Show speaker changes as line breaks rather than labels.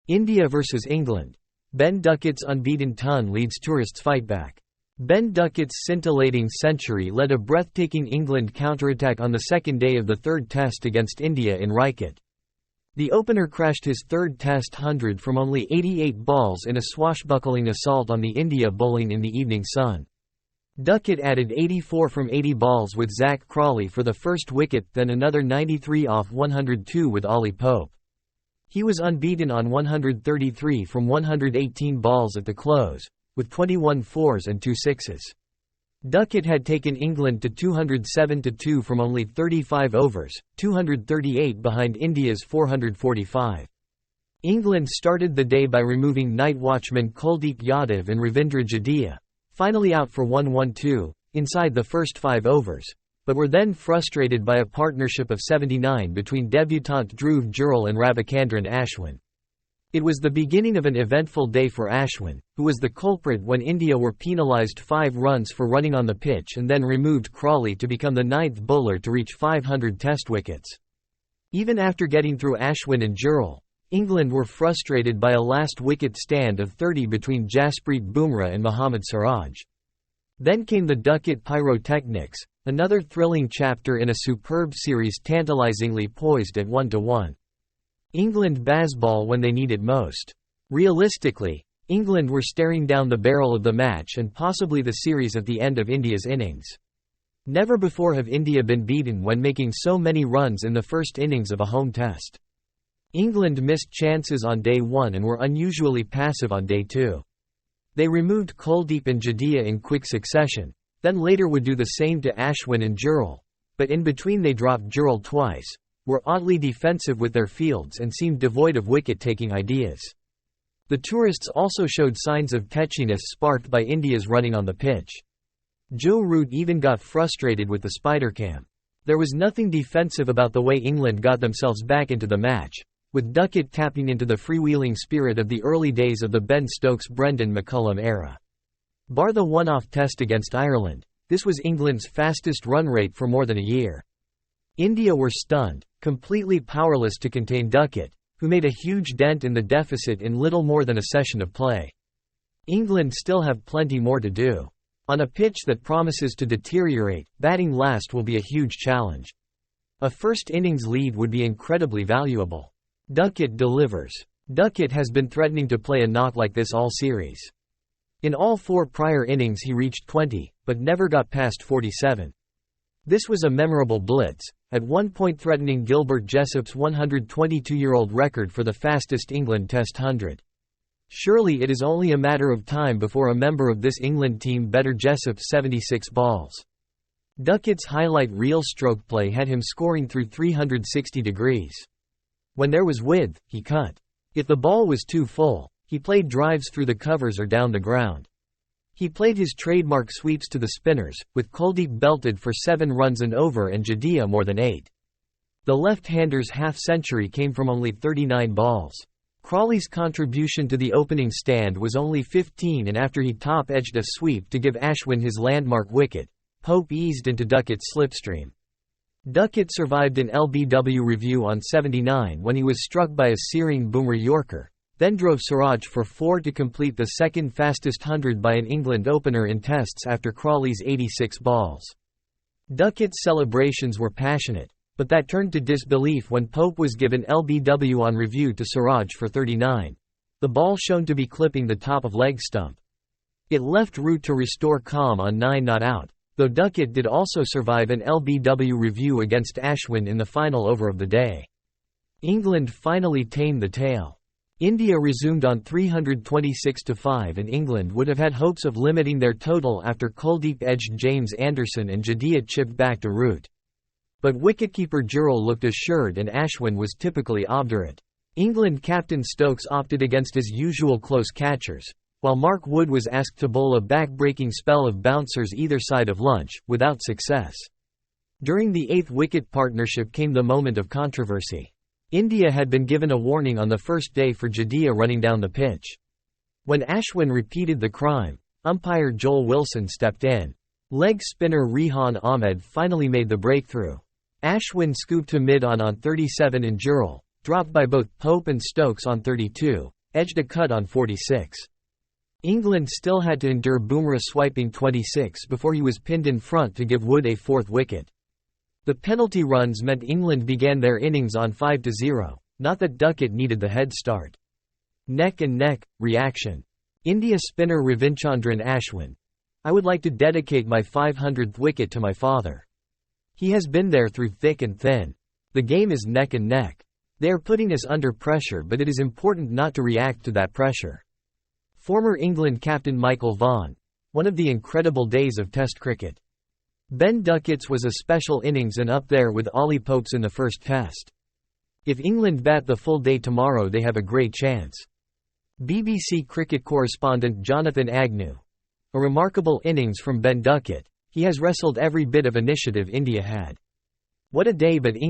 India vs England. Ben Duckett's unbeaten ton leads tourists fight back. Ben Duckett's scintillating century led a breathtaking England counterattack on the second day of the third test against India in Duckett. The opener crashed his third test 100 from only 88 balls in a swashbuckling assault on the India bowling in the evening sun. Duckett added 84 from 80 balls with Zach Crawley for the first wicket, then another 93 off 102 with Ollie Pope. He was unbeaten on 133 from 118 balls at the close, with 21 fours and 2 sixes. Duckett had taken England to 207-2 from only 35 overs, 238 behind India's 445. England started the day by removing night watchman Kuldeep Yadav and Ravindra Jadeja, finally out for 1-1-2, inside the first 5 overs, but were then frustrated by a partnership of 79 between debutant Dhruv Jurel and Ravichandran Ashwin. It was the beginning of an eventful day for Ashwin, who was the culprit when India were penalised 5 runs for running on the pitch and then removed Crawley to become the 9th bowler to reach 500 test wickets. Even after getting through Ashwin and Jurel, England were frustrated by a last wicket stand of 30 between Jasprit Bumrah and Mohammad Siraj. Then came the Duckett pyrotechnics, another thrilling chapter in a superb series tantalisingly poised at 1-1. England baseball when they need it most. Realistically, England were staring down the barrel of the match and possibly the series at the end of India's innings. Never before have India been beaten when making so many runs in the first innings of a home test. England missed chances on day 1 and were unusually passive on day 2. They removed Kuldeep and Jadeja in quick succession, then later would do the same to Ashwin and Jurel, but in between they dropped Jurel twice, were oddly defensive with their fields and seemed devoid of wicket-taking ideas. The tourists also showed signs of tetchiness sparked by India's running on the pitch. Joe Root even got frustrated with the Spidercam. There was nothing defensive about the way England got themselves back into the match, with Duckett tapping into the freewheeling spirit of the early days of the Ben Stokes-Brendan McCullum era. Bar the one-off test against Ireland, this was England's fastest run rate for more than a year. India were stunned, completely powerless to contain Duckett, who made a huge dent in the deficit in little more than a session of play. England still have plenty more to do. On a pitch that promises to deteriorate, batting last will be a huge challenge. A first innings lead would be incredibly valuable. Duckett delivers. Duckett has been threatening to play a knock like this all series. In all 4 prior innings he reached 20, but never got past 47. This was a memorable blitz, at one point threatening Gilbert Jessop's 122-year-old record for the fastest England Test 100. Surely it is only a matter of time before a member of this England team better Jessop's 76 balls. Duckett's highlight reel stroke play had him scoring through 360 degrees. When there was width, he cut. If the ball was too full, he played drives through the covers or down the ground. He played his trademark sweeps to the spinners, with Kuldeep belted for 7 runs and over and Jadeja more than 8. The left-hander's half-century came from only 39 balls. Crawley's contribution to the opening stand was only 15, and after he top-edged a sweep to give Ashwin his landmark wicket, Pope eased into Duckett's slipstream. Duckett survived an LBW review on 79 when he was struck by a searing Bumrah Yorker, then drove Siraj for 4 to complete the second fastest 100 by an England opener in tests after Crawley's 86 balls. Duckett's celebrations were passionate, but that turned to disbelief when Pope was given LBW on review to Siraj for 39, the ball shown to be clipping the top of leg stump. It left Root to restore calm on 9 not out, though Duckett did also survive an LBW review against Ashwin in the final over of the day. England finally tamed the tail. India resumed on 326-5 and England would have had hopes of limiting their total after Kuldeep edged James Anderson and Jadeja chipped back to Root. But wicketkeeper Jurel looked assured and Ashwin was typically obdurate. England captain Stokes opted against his usual close catchers, while Mark Wood was asked to bowl a back-breaking spell of bouncers either side of lunch, without success. During the 8th wicket partnership came the moment of controversy. India had been given a warning on the first day for Jadeja running down the pitch. When Ashwin repeated the crime, umpire Joel Wilson stepped in. Leg spinner Rehan Ahmed finally made the breakthrough. Ashwin scooped to mid-on 37 and Jurel, dropped by both Pope and Stokes on 32, edged a cut on 46. England still had to endure Bumrah swiping 26 before he was pinned in front to give Wood a fourth wicket. The penalty runs meant England began their innings on 5-0, not that Duckett needed the head start. Neck and neck, reaction. India spinner Ravichandran Ashwin. I would like to dedicate my 500th wicket to my father. He has been there through thick and thin. The game is neck and neck. They are putting us under pressure, but it is important not to react to that pressure. Former England captain Michael Vaughan. One of the incredible days of Test cricket. Ben Duckett's was a special innings and up there with Ollie Pope's in the first Test. If England bat the full day tomorrow, they have a great chance. BBC cricket correspondent Jonathan Agnew. A remarkable innings from Ben Duckett. He has wrestled every bit of initiative India had. What a day, but England